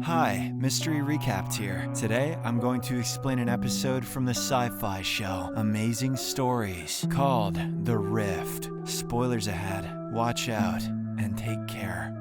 Hi, Mystery Recapped here. Today, I'm going to explain an episode from the sci-fi show Amazing Stories called The Rift. Spoilers ahead, watch out, and take care.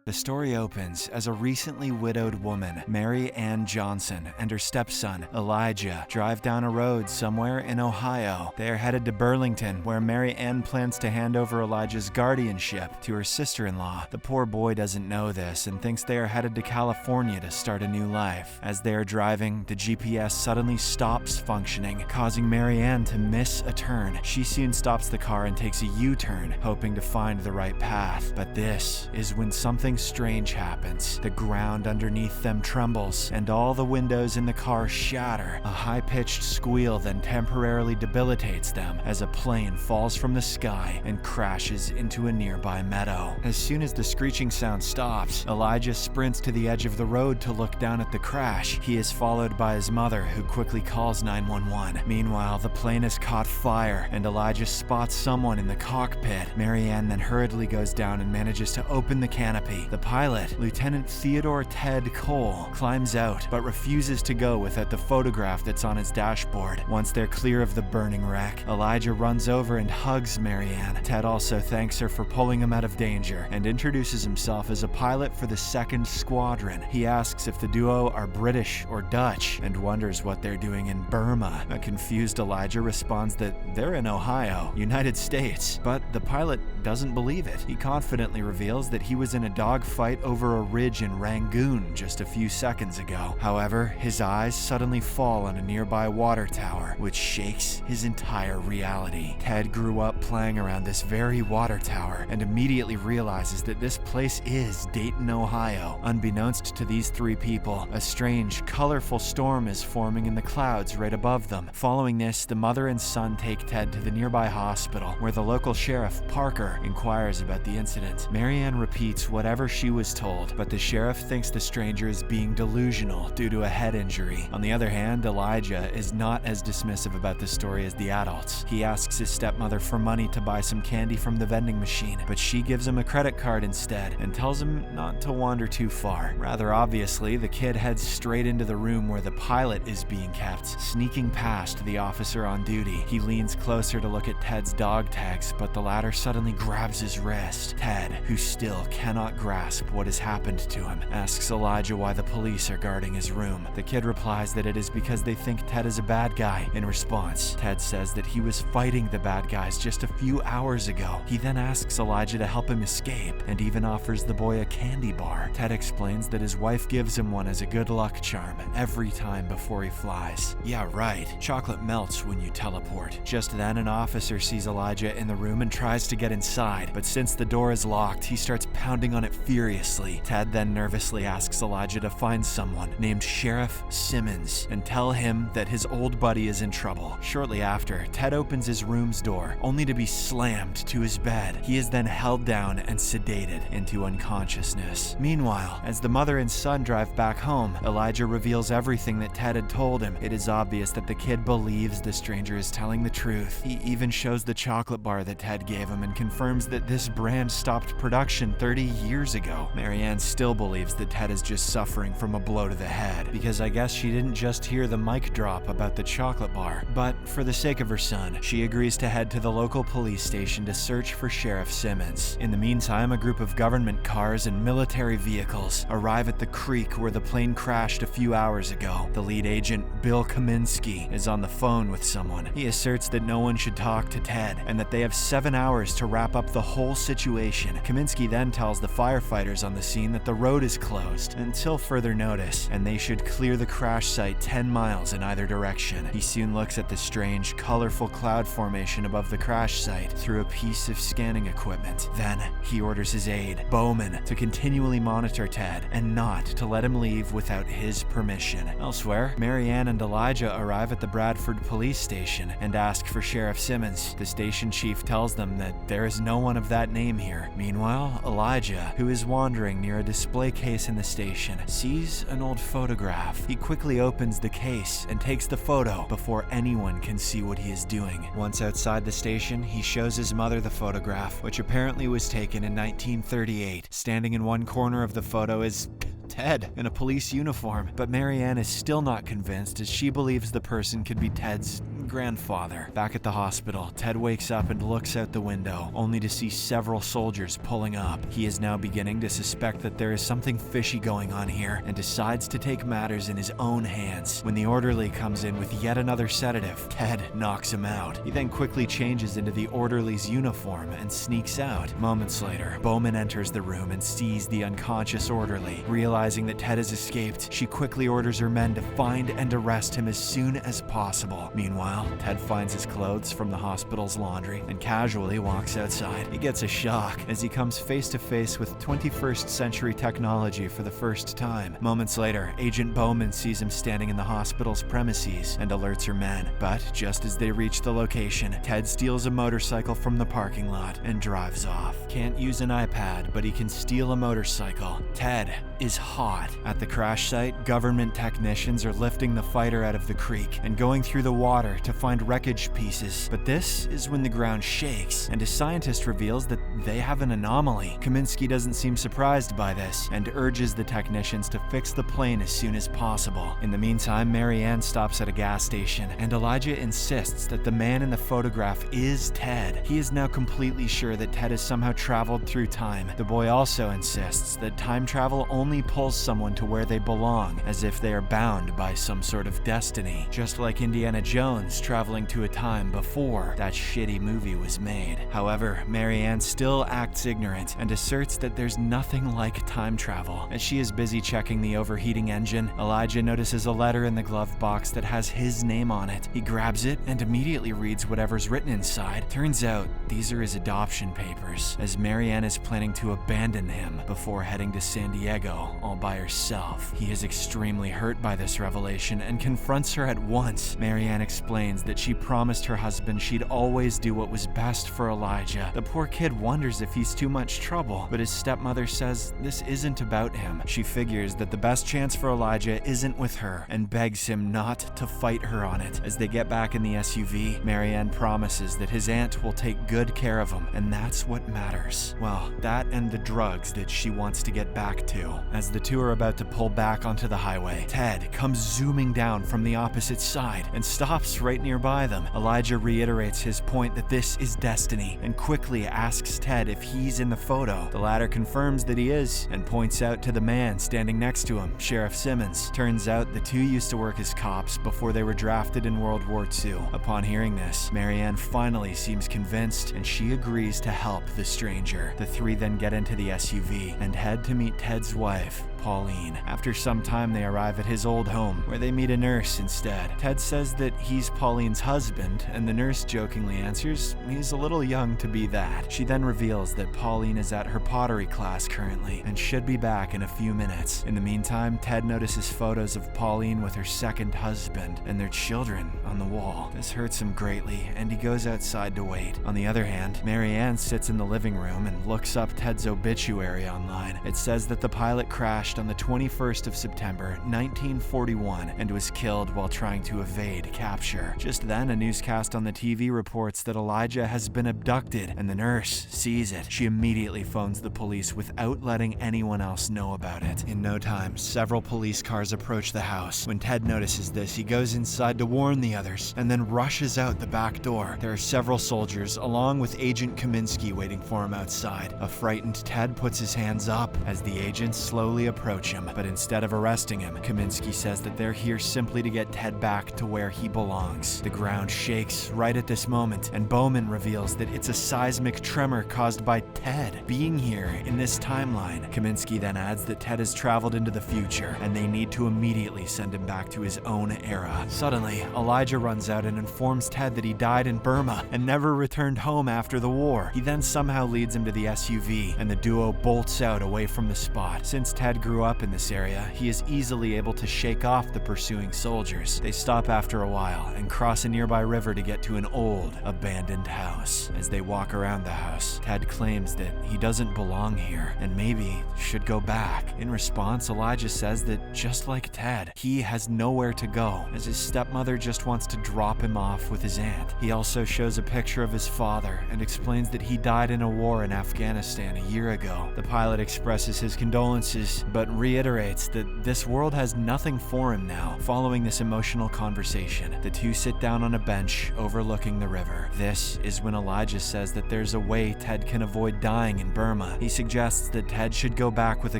The story opens as a recently widowed woman, Mary Ann Johnson, and her stepson, Elijah, drive down a road somewhere in Ohio. They are headed to Burlington, where Mary Ann plans to hand over Elijah's guardianship to her sister-in-law. The poor boy doesn't know this and thinks they are headed to California to start a new life. As they are driving, the GPS suddenly stops functioning, causing Mary Ann to miss a turn. She soon stops the car and takes a U-turn, hoping to find the right path. But this is when something strange happens. The ground underneath them trembles, and all the windows in the car shatter. A high-pitched squeal then temporarily debilitates them as a plane falls from the sky and crashes into a nearby meadow. As soon as the screeching sound stops, Elijah sprints to the edge of the road to look down at the crash. He is followed by his mother, who quickly calls 911. Meanwhile, the plane has caught fire, and Elijah spots someone in the cockpit. Mary Ann then hurriedly goes down and manages to open the canopy. The pilot, Lieutenant Theodore Ted Cole, climbs out but refuses to go without the photograph that's on his dashboard. Once they're clear of the burning wreck, Elijah runs over and hugs Mary Ann. Ted also thanks her for pulling him out of danger and introduces himself as a pilot for the 2nd Squadron. He asks if the duo are British or Dutch and wonders what they're doing in Burma. A confused Elijah responds that they're in Ohio, United States, but the pilot doesn't believe it. He confidently reveals that he was in a dogfight over a ridge in Rangoon just a few seconds ago. However, his eyes suddenly fall on a nearby water tower, which shakes his entire reality. Ted grew up playing around this very water tower and immediately realizes that this place is Dayton, Ohio. Unbeknownst to these three people, a strange, colorful storm is forming in the clouds right above them. Following this, the mother and son take Ted to the nearby hospital, where the local sheriff, Parker, inquires about the incident. Mary Ann repeats whatever she was told, but the sheriff thinks the stranger is being delusional due to a head injury. On the other hand, Elijah is not as dismissive about the story as the adults. He asks his stepmother for money to buy some candy from the vending machine, but she gives him a credit card instead and tells him not to wander too far. Rather obviously, the kid heads straight into the room where the pilot is being kept, sneaking past the officer on duty. He leans closer to look at Ted's dog tags, but the latter suddenly grabs his wrist. Ted, who still cannot grasp what has happened to him, asks Elijah why the police are guarding his room. The kid replies that it is because they think Ted is a bad guy. In response, Ted says that he was fighting the bad guys just a few hours ago. He then asks Elijah to help him escape and even offers the boy a candy bar. Ted explains that his wife gives him one as a good luck charm every time before he flies. Yeah, right. Chocolate melts when you teleport. Just then, an officer sees Elijah in the room and tries to get inside, but since the door is locked, he starts pounding on it furiously. Ted then nervously asks Elijah to find someone named Sheriff Simmons and tell him that his old buddy is in trouble. Shortly after, Ted opens his room's door, only to be slammed to his bed. He is then held down and sedated into unconsciousness. Meanwhile, as the mother and son drive back home, Elijah reveals everything that Ted had told him. It is obvious that the kid believes the stranger is telling the truth. He even shows the chocolate bar that Ted gave him and confirms that this brand stopped production 30 years ago. Mary Ann still believes that Ted is just suffering from a blow to the head, because I guess she didn't just hear the mic drop about the chocolate bar. But for the sake of her son, she agrees to head to the local police station to search for Sheriff Simmons. In the meantime, a group of government cars and military vehicles arrive at the creek where the plane crashed a few hours ago. The lead agent, Bill Kaminsky, is on the phone with someone. He asserts that no one should talk to Ted and that they have 7 hours to wrap up the whole situation. Kaminsky then tells the firefighters on the scene that the road is closed until further notice, and they should clear the crash site 10 miles in either direction. He soon looks at the strange, colorful cloud formation above the crash site through a piece of scanning equipment. Then, he orders his aide, Bowman, to continually monitor Ted and not to let him leave without his permission. Elsewhere, Mary Ann and Elijah arrive at the Bradford police station and ask for Sheriff Simmons. The station chief tells them that there is no one of that name here. Meanwhile, Elijah, who is wandering near a display case in the station, sees an old photograph. He quickly opens the case and takes the photo before anyone can see what he is doing. Once outside the station, he shows his mother the photograph, which apparently was taken in 1938. Standing in one corner of the photo is Ted in a police uniform, but Marianne is still not convinced as she believes the person could be Ted's grandfather. Back at the hospital, Ted wakes up and looks out the window, only to see several soldiers pulling up. He is now beginning to suspect that there is something fishy going on here and decides to take matters in his own hands. When the orderly comes in with yet another sedative, Ted knocks him out. He then quickly changes into the orderly's uniform and sneaks out. Moments later, Bowman enters the room and sees the unconscious orderly. Realizing that Ted has escaped, she quickly orders her men to find and arrest him as soon as possible. Meanwhile, Ted finds his clothes from the hospital's laundry and casually walks outside. He gets a shock as he comes face to face with 21st century technology for the first time. Moments later, Agent Bowman sees him standing in the hospital's premises and alerts her men. But just as they reach the location, Ted steals a motorcycle from the parking lot and drives off. Can't use an iPad, but he can steal a motorcycle. Ted is hot. At the crash site, government technicians are lifting the fighter out of the creek and going through the water to find wreckage pieces. But this is when the ground shakes, and a scientist reveals that they have an anomaly. Kaminsky doesn't seem surprised by this and urges the technicians to fix the plane as soon as possible. In the meantime, Marianne stops at a gas station, and Elijah insists that the man in the photograph is Ted. He is now completely sure that Ted has somehow traveled through time. The boy also insists that time travel only pulls someone to where they belong, as if they are bound by some sort of destiny. Just like Indiana Jones traveling to a time before that shitty movie was made. However, Marianne still acts ignorant and asserts that there's nothing like time travel. As she is busy checking the overheating engine, Elijah notices a letter in the glove box that has his name on it. He grabs it and immediately reads whatever's written inside. Turns out these are his adoption papers, as Marianne is planning to abandon him before heading to San Diego all by herself. He is extremely hurt by this revelation and confronts her at once. Marianne explains that she promised her husband she'd always do what was best for Elijah. The poor kid wonders if he's too much trouble, but his stepmother says this isn't about him. She figures that the best chance for Elijah isn't with her and begs him not to fight her on it. As they get back in the SUV, Marianne promises that his aunt will take good care of him, and that's what matters. Well, that and the drugs that she wants to get back to. As the two are about to pull back onto the highway, Ted comes zooming down from the opposite side and stops right nearby them. Elijah reiterates his point that this is destiny and quickly asks Ted if he's in the photo. The latter confirms that he is and points out to the man standing next to him, Sheriff Simmons. Turns out the two used to work as cops before they were drafted in World War II. Upon hearing this, Marianne finally seems convinced and she agrees to help the stranger. The three then get into the SUV and head to meet Ted's wife, Pauline. After some time, they arrive at his old home, where they meet a nurse instead. Ted says that he's Pauline's husband, and the nurse jokingly answers he's a little young to be that. She then reveals that Pauline is at her pottery class currently, and should be back in a few minutes. In the meantime, Ted notices photos of Pauline with her second husband and their children on the wall. This hurts him greatly, and he goes outside to wait. On the other hand, Marianne sits in the living room and looks up Ted's obituary online. It says that the pilot crashed on the 21st of September, 1941, and was killed while trying to evade capture. Just then, a newscast on the TV reports that Elijah has been abducted, and the nurse sees it. She immediately phones the police without letting anyone else know about it. In no time, several police cars approach the house. When Ted notices this, he goes inside to warn the others, and then rushes out the back door. There are several soldiers, along with Agent Kaminsky, waiting for him outside. A frightened Ted puts his hands up as the agents slowly approach him, but instead of arresting him, Kaminsky says that they're here simply to get Ted back to where he belongs. The ground shakes right at this moment, and Bowman reveals that it's a seismic tremor caused by Ted being here in this timeline. Kaminsky then adds that Ted has traveled into the future, and they need to immediately send him back to his own era. Suddenly, Elijah runs out and informs Ted that he died in Burma and never returned home after the war. He then somehow leads him to the SUV, and the duo bolts out away from the spot. Since Ted grew up in this area, he is easily able to shake off the pursuing soldiers. They stop after a while and cross a nearby river to get to an old, abandoned house. As they walk around the house, Ted claims that he doesn't belong here and maybe should go back. In response, Elijah says that just like Ted, he has nowhere to go, as his stepmother just wants to drop him off with his aunt. He also shows a picture of his father and explains that he died in a war in Afghanistan a year ago. The pilot expresses his condolences, but but reiterates that this world has nothing for him now. Following this emotional conversation, the two sit down on a bench overlooking the river. This is when Elijah says that there's a way Ted can avoid dying in Burma. He suggests that Ted should go back with a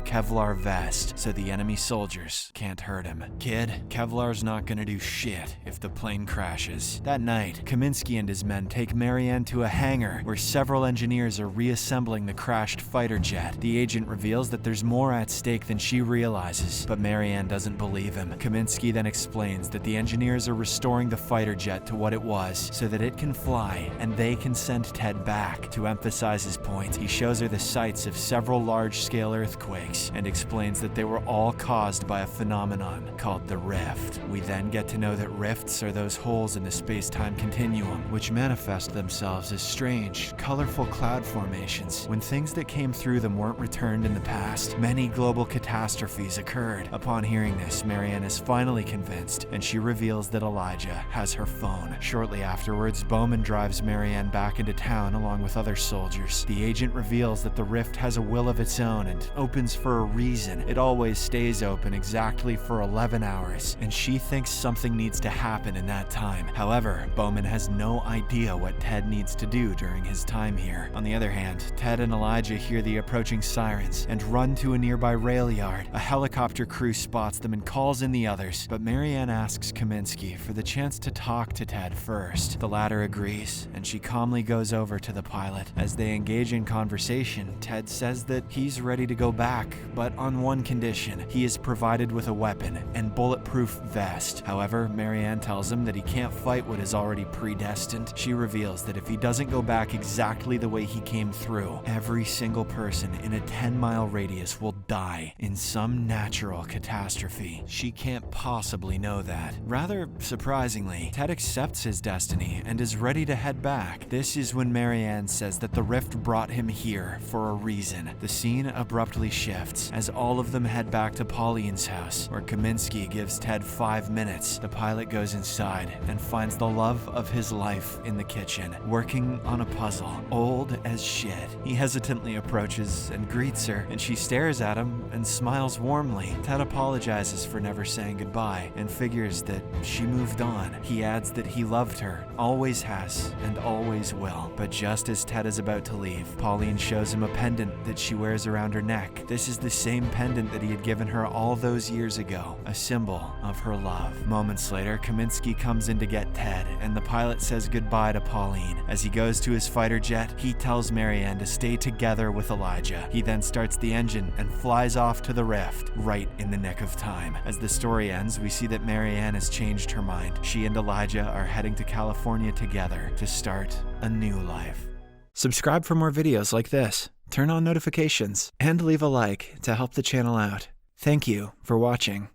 Kevlar vest so the enemy soldiers can't hurt him. Kid, Kevlar's not gonna do shit if the plane crashes. That night, Kaminsky and his men take Marianne to a hangar where several engineers are reassembling the crashed fighter jet. The agent reveals that there's more at stake than she realizes, but Marianne doesn't believe him. Kaminsky then explains that the engineers are restoring the fighter jet to what it was so that it can fly and they can send Ted back. To emphasize his point, he shows her the sites of several large-scale earthquakes and explains that they were all caused by a phenomenon called the rift. We then get to know that rifts are those holes in the space-time continuum which manifest themselves as strange, colorful cloud formations. When things that came through them weren't returned in the past, many global catastrophes occurred. Upon hearing this, Marianne is finally convinced, and she reveals that Elijah has her phone. Shortly afterwards, Bowman drives Marianne back into town along with other soldiers. The agent reveals that the rift has a will of its own and opens for a reason. It always stays open exactly for 11 hours, and she thinks something needs to happen in that time. However, Bowman has no idea what Ted needs to do during his time here. On the other hand, Ted and Elijah hear the approaching sirens and run to a nearby rail yard. A helicopter crew spots them and calls in the others, but Marianne asks Kaminsky for the chance to talk to Ted first. The latter agrees, and she calmly goes over to the pilot. As they engage in conversation, Ted says that he's ready to go back, but on one condition: he is provided with a weapon and bulletproof vest. However, Marianne tells him that he can't fight what is already predestined. She reveals that if he doesn't go back exactly the way he came through, every single person in a 10-mile radius will die in some natural catastrophe. She can't possibly know that. Rather surprisingly, Ted accepts his destiny and is ready to head back. This is when Marianne says that the rift brought him here for a reason. The scene abruptly shifts as all of them head back to Pauline's house, where Kaminsky gives Ted 5 minutes. The pilot goes inside and finds the love of his life in the kitchen, working on a puzzle, old as shit. He hesitantly approaches and greets her, and she stares at him and smiles warmly. Ted apologizes for never saying goodbye and figures that she moved on. He adds that he loved her, always has, and always will. But just as Ted is about to leave, Pauline shows him a pendant that she wears around her neck. This is the same pendant that he had given her all those years ago, a symbol of her love. Moments later, Kaminsky comes in to get Ted, and the pilot says goodbye to Pauline. As he goes to his fighter jet, he tells Marianne to stay together with Elijah. He then starts the engine and flies off to the rift, right in the nick of time. As the story ends, we see that Marianne has changed her mind. She and Elijah are heading to California together to start a new life. Subscribe for more videos like this, turn on notifications, and leave a like to help the channel out. Thank you for watching.